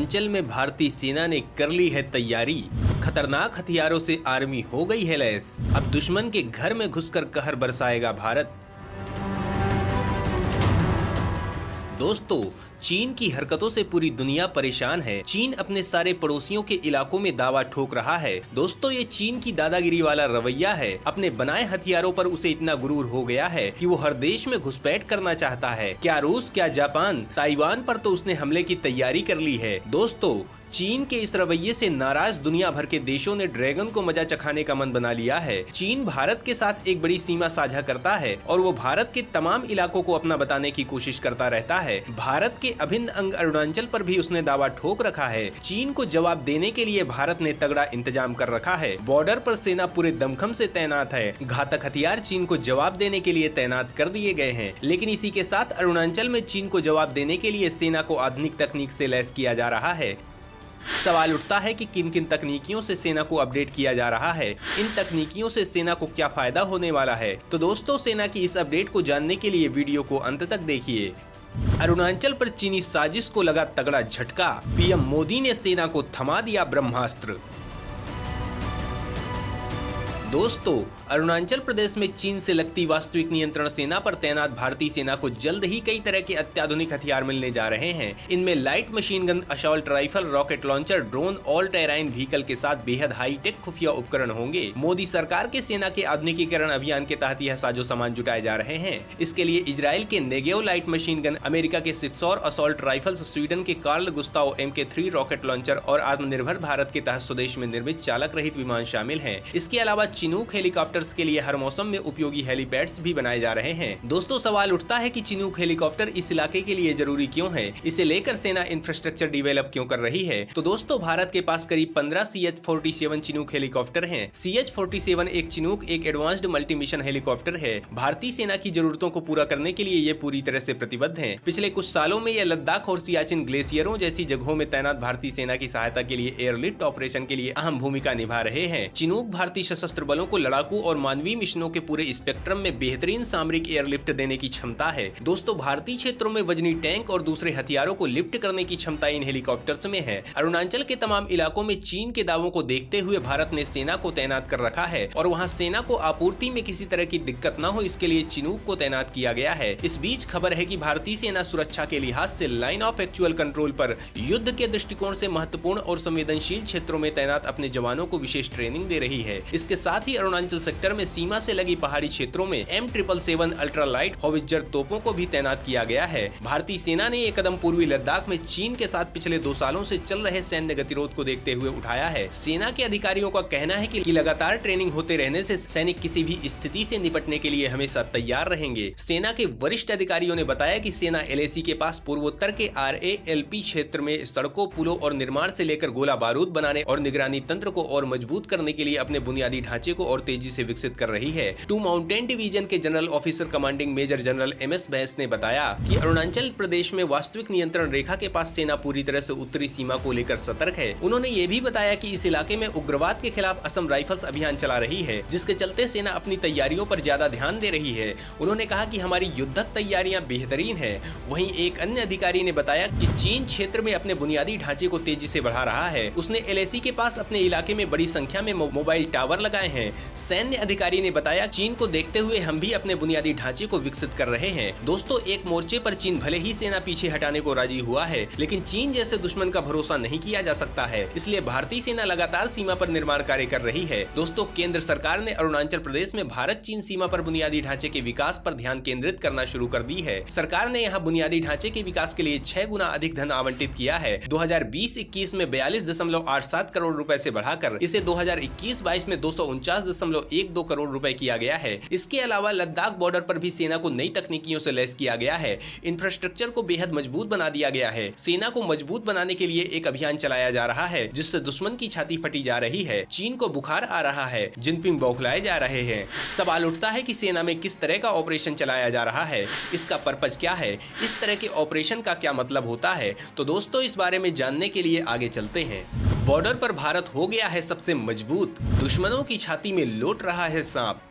अरुणाचल में भारतीय सेना ने कर ली है तैयारी। खतरनाक हथियारों से आर्मी हो गई है लैस। अब दुश्मन के घर में घुसकर कहर बरसाएगा भारत। दोस्तों, चीन की हरकतों से पूरी दुनिया परेशान है। चीन अपने सारे पड़ोसियों के इलाकों में दावा ठोक रहा है। दोस्तों, ये चीन की दादागिरी वाला रवैया है। अपने बनाए हथियारों पर उसे इतना गुरूर हो गया है कि वो हर देश में घुसपैठ करना चाहता है। क्या रूस, क्या जापान, ताइवान पर तो उसने हमले की तैयारी कर ली है। दोस्तों, चीन के इस रवैये से नाराज दुनिया भर के देशों ने ड्रैगन को मजा चखाने का मन बना लिया है। चीन भारत के साथ एक बड़ी सीमा साझा करता है और वो भारत के तमाम इलाकों को अपना बताने की कोशिश करता रहता है। भारत के अभिन्न अंग अरुणाचल पर भी उसने दावा ठोक रखा है। चीन को जवाब देने के लिए भारत ने तगड़ा इंतजाम कर रखा है। बॉर्डर पर सेना पूरे दमखम से तैनात है। घातक हथियार चीन को जवाब देने के लिए तैनात कर दिए गए हैं। लेकिन इसी के साथ अरुणाचल में चीन को जवाब देने के लिए सेना को आधुनिक तकनीक से लैस किया जा रहा है। सवाल उठता है कि किन किन तकनीकियों से सेना को अपडेट किया जा रहा है। इन तकनीकियों से सेना को क्या फायदा होने वाला है। तो दोस्तों, सेना की इस अपडेट को जानने के लिए वीडियो को अंत तक देखिए। अरुणाचल पर चीनी साजिश को लगा तगड़ा झटका। पीएम मोदी ने सेना को थमा दिया ब्रह्मास्त्र। दोस्तों, अरुणाचल प्रदेश में चीन से लगती वास्तविक नियंत्रण सेना पर तैनात भारतीय सेना को जल्द ही कई तरह के अत्याधुनिक हथियार मिलने जा रहे हैं। इनमें light machine gun, assault rifle, rocket launcher, drone, all terrain vehicle के साथ बेहद हाईटेक खुफिया उपकरण होंगे। मोदी सरकार के सेना के आधुनिकीकरण अभियान के तहत यह साजो सामान जुटाए जा रहे हैं। इसके लिए इजराइल के Negev light machine gun, America के सिक्सॉर असॉल्ट राइफल्स, स्वीडन के Carl Gustaf MK3 rocket launcher और आत्मनिर्भर भारत के तहत स्वदेश में निर्मित चालक रहित विमान शामिल हैं। इसके अलावा चिनूक हेलीकॉप्टर के लिए हर मौसम में उपयोगी हेलीपैड्स भी बनाए जा रहे हैं। दोस्तों, सवाल उठता है कि चिनूक हेलीकॉप्टर इस इलाके के लिए जरूरी क्यों है। इसे लेकर सेना इंफ्रास्ट्रक्चर डिवेलप क्यों कर रही है। तो दोस्तों, भारत के पास करीब 15 CH-47 चिनूक हेलीकॉप्टर हैं। CH-47 एक चिनूक एक एडवांस्ड मल्टी मिशन हेलीकॉप्टर है। भारतीय सेना की जरूरतों को पूरा करने के लिए ये पूरी तरह से प्रतिबद्ध है। पिछले कुछ सालों में ये लद्दाख और सियाचिन ग्लेशियरों जैसी जगहों में तैनात भारतीय सेना की सहायता के लिए एयरलिफ्ट ऑपरेशन के लिए अहम भूमिका निभा रहे हैं। चिनूक भारतीय सशस्त्र बलों को लड़ाकू और मानवीय मिशनों के पूरे स्पेक्ट्रम में बेहतरीन सामरिक एयरलिफ्ट देने की क्षमता है। दोस्तों, भारतीय क्षेत्रों में वजनी टैंक और दूसरे हथियारों को लिफ्ट करने की क्षमता इन हेलीकॉप्टर्स में है। अरुणाचल के तमाम इलाकों में चीन के दावों को देखते हुए भारत ने सेना को तैनात कर रखा है और वहां सेना को आपूर्ति में किसी तरह की दिक्कत न हो, इसके लिए चिनूक को तैनात किया गया है। इस बीच खबर है कि भारतीय सेना सुरक्षा के लिहाज से लाइन ऑफ एक्चुअल कंट्रोल पर युद्ध के दृष्टिकोण से महत्वपूर्ण और संवेदनशील क्षेत्रों में तैनात अपने जवानों को विशेष ट्रेनिंग दे रही है। इसके साथ ही अरुणाचल सेक्टर में सीमा से लगी पहाड़ी क्षेत्रों में M777 अल्ट्रा लाइट होवित्जर तोपों को भी तैनात किया गया है। भारतीय सेना ने ये कदम पूर्वी लद्दाख में चीन के साथ पिछले 2 सालों से चल रहे सैन्य गतिरोध को देखते हुए उठाया है। सेना के अधिकारियों का कहना है कि लगातार ट्रेनिंग होते रहने से सैनिक किसी भी स्थिति से निपटने के लिए हमेशा तैयार रहेंगे। सेना के वरिष्ठ अधिकारियों ने बताया कि सेना LAC के पास पूर्वोत्तर के RALP क्षेत्र में सड़कों, पुलों और निर्माण से लेकर गोला बारूद बनाने और निगरानी तंत्र को और मजबूत करने के लिए अपने बुनियादी ढांचे को और तेजी से विकसित कर रही है। 2 माउंटेन डिवीजन के general officer commanding major general MS Bais ने बताया कि अरुणाचल प्रदेश में वास्तविक नियंत्रण रेखा के पास सेना पूरी तरह से उत्तरी सीमा को लेकर सतर्क है। उन्होंने ये भी बताया कि इस इलाके में उग्रवाद के खिलाफ असम राइफल्स अभियान चला रही है, जिसके चलते सेना अपनी तैयारियों पर ज्यादा ध्यान दे रही है। उन्होंने कहा कि हमारी युद्धक तैयारियां बेहतरीन है। वहीं एक अन्य अधिकारी ने बताया कि चीन क्षेत्र में अपने बुनियादी ढांचे को तेजी से बढ़ा रहा है। उसने LAC के पास अपने इलाके में बड़ी संख्या में मोबाइल टावर लगाए हैं। सैन्य अधिकारी ने बताया, चीन को देखते हुए हम भी अपने बुनियादी ढांचे को विकसित कर रहे हैं। दोस्तों, एक मोर्चे पर चीन भले ही सेना पीछे हटाने को राजी हुआ है, लेकिन चीन जैसे दुश्मन का भरोसा नहीं किया जा सकता है। इसलिए भारतीय सेना लगातार सीमा पर निर्माण कार्य कर रही है। दोस्तों, केंद्र सरकार ने अरुणाचल प्रदेश में भारत चीन सीमा पर बुनियादी ढांचे के विकास पर ध्यान केंद्रित करना शुरू कर दी है। सरकार ने यहाँ बुनियादी ढांचे के विकास के लिए 6 गुना अधिक धन आवंटित किया है। 2020-21 में 42.87 करोड़ रुपए से बढ़ाकर इसे 2021-22 में 249.12 करोड़ रुपए किया गया है। इसके अलावा लद्दाख बॉर्डर पर भी सेना को नई तकनीकियों से लैस किया गया है। इंफ्रास्ट्रक्चर को बेहद मजबूत बना दिया गया है। सेना को मजबूत बनाने के लिए एक अभियान चलाया जा रहा है, जिससे दुश्मन की छाती फटी जा रही है। चीन को बुखार आ रहा है, जिनपिंग बौखलाए जा रहे हैं। सवाल उठता है कि सेना में किस तरह का ऑपरेशन चलाया जा रहा है, इसका पर्पज क्या है, इस तरह के ऑपरेशन का क्या मतलब होता है। तो दोस्तों, इस बारे में जानने के लिए आगे चलते हैं। बॉर्डर पर भारत हो गया है सबसे मजबूत, दुश्मनों की छाती में लौट रहा है सांप।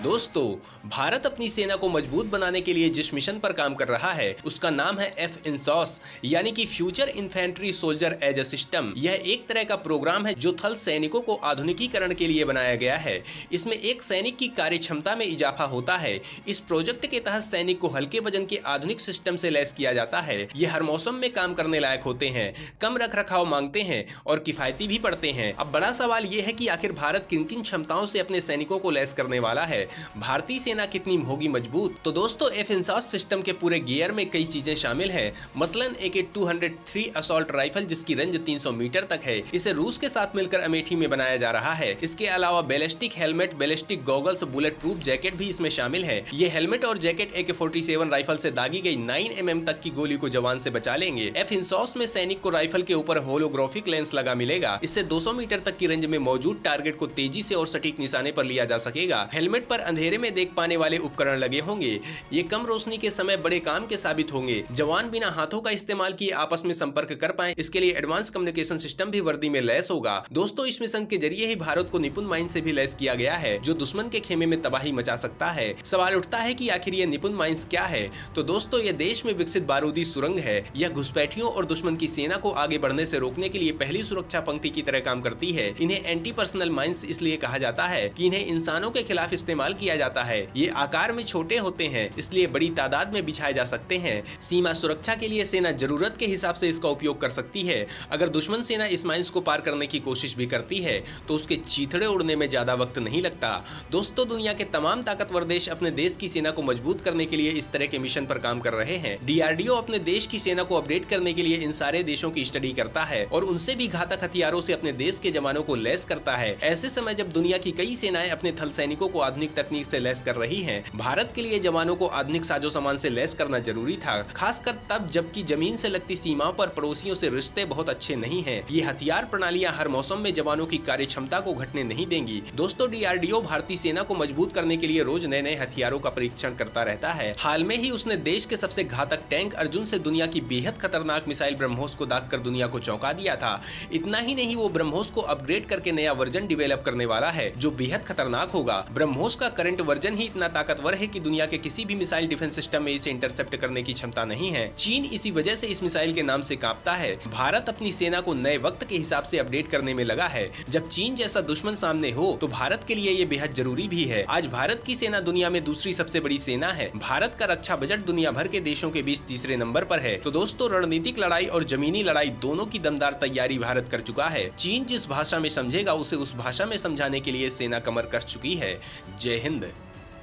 दोस्तों, भारत अपनी सेना को मजबूत बनाने के लिए जिस मिशन पर काम कर रहा है उसका नाम है FINSOS यानी कि future infantry soldier as a system. यह एक तरह का प्रोग्राम है जो थल सैनिकों को आधुनिकीकरण के लिए बनाया गया है। इसमें एक सैनिक की कार्य क्षमता में इजाफा होता है। इस प्रोजेक्ट के तहत सैनिक को हल्के वजन के आधुनिक सिस्टम से लैस किया जाता है। ये हर मौसम में काम करने लायक होते हैं, कम रखरखाव मांगते हैं और किफायती भी पड़ते हैं। अब बड़ा सवाल यह है कि आखिर भारत किन किन क्षमताओं से अपने सैनिकों को लैस करने वाला है, भारतीय सेना कितनी होगी मजबूत। तो दोस्तों, FINSOS सिस्टम के पूरे गियर में कई चीजें शामिल हैं। मसलन AK-203 असॉल्ट राइफल जिसकी रेंज 300 मीटर तक है, इसे रूस के साथ मिलकर अमेठी में बनाया जा रहा है। इसके अलावा ballistic helmet, ballistic goggles, bullet proof jacket भी इसमें शामिल है। ये हेलमेट और जैकेट AK-47 राइफल से दागी गई 9 mm तक की गोली को जवान से बचा लेंगे। FINSOS में सैनिक को राइफल के ऊपर होलोग्राफिक लेंस लगा मिलेगा। इससे 200 मीटर तक की रेंज में मौजूद टारगेट को तेजी से और सटीक निशाने पर लिया जा सकेगा। हेलमेट पर अंधेरे में देख पाने वाले उपकरण लगे होंगे। ये कम रोशनी के समय बड़े काम के साबित होंगे। जवान बिना हाथों का इस्तेमाल किए आपस में संपर्क कर पाए, इसके लिए एडवांस कम्युनिकेशन सिस्टम भी वर्दी में लैस होगा। दोस्तों, इस मिशन के जरिए ही भारत को निपुण माइन से भी लैस किया गया है जो दुश्मन के खेमे में तबाही मचा सकता है। सवाल उठता है कि आखिर ये निपुण माइंस क्या है। तो दोस्तों, ये देश में विकसित बारूदी सुरंग है। यह घुसपैठियों और दुश्मन की सेना को आगे बढ़ने से रोकने के लिए पहली सुरक्षा पंक्ति की तरह काम करती है। इन्हें एंटी पर्सनल माइंस इसलिए कहा जाता है कि इन्हें इंसानों के खिलाफ इस्तेमाल किया जाता है। ये आकार में छोटे होते हैं, इसलिए बड़ी तादाद में बिछाए जा सकते हैं। सीमा सुरक्षा के लिए सेना जरूरत के हिसाब से इसका उपयोग कर सकती है। अगर दुश्मन सेना इस माइंस को पार करने की कोशिश भी करती है तो उसके चीथड़े उड़ने में ज्यादा वक्त नहीं लगता। दोस्तों, दुनिया के तमाम ताकतवर देश अपने देश की सेना को मजबूत करने के लिए इस तरह के मिशन पर काम कर रहे हैं। DRDO अपने देश की सेना को अपडेट करने के लिए इन सारे देशों की स्टडी करता है और उनसे भी घातक हथियारों से अपने देश के जवानों को लैस करता है। ऐसे समय जब दुनिया की कई सेनाएं अपने थल सैनिकों को आधुनिक तकनीक से लैस कर रही हैं, भारत के लिए जवानों को आधुनिक साजो सामान से लैस करना जरूरी था, खासकर तब जबकि जमीन से लगती सीमाओं पर पड़ोसियों से रिश्ते बहुत अच्छे नहीं हैं। ये हथियार प्रणालियां हर मौसम में जवानों की कार्य क्षमता को घटने नहीं देंगी। दोस्तों, DRDO भारतीय सेना को मजबूत करने के लिए रोज नए नए हथियारों का परीक्षण करता रहता है। हाल में ही उसने देश के सबसे घातक टैंक अर्जुन से दुनिया की बेहद खतरनाक मिसाइल ब्रह्मोस को दागकर दुनिया को चौंका दिया था। इतना ही नहीं, वो ब्रह्मोस को अपग्रेड करके नया वर्जन डिवेलप करने वाला है जो बेहद खतरनाक होगा। ब्रह्मोस का करंट वर्जन ही इतना ताकतवर है कि दुनिया के किसी भी मिसाइल डिफेंस सिस्टम में इसे इंटरसेप्ट करने की क्षमता नहीं है। चीन इसी वजह से इस मिसाइल के नाम से कांपता है। भारत अपनी सेना को नए वक्त के हिसाब से अपडेट करने में लगा है। जब चीन जैसा दुश्मन सामने हो तो भारत के लिए ये बेहद जरूरी भी है। आज भारत की सेना दुनिया में दूसरी सबसे बड़ी सेना है। भारत का रक्षा बजट दुनिया भर के देशों के बीच तीसरे नंबर पर है। तो दोस्तों, रणनीतिक लड़ाई और जमीनी लड़ाई दोनों की दमदार तैयारी भारत कर चुका है। चीन जिस भाषा में समझेगा उसे उस भाषा में समझाने के लिए सेना कमर कस चुकी है। जय हिंद।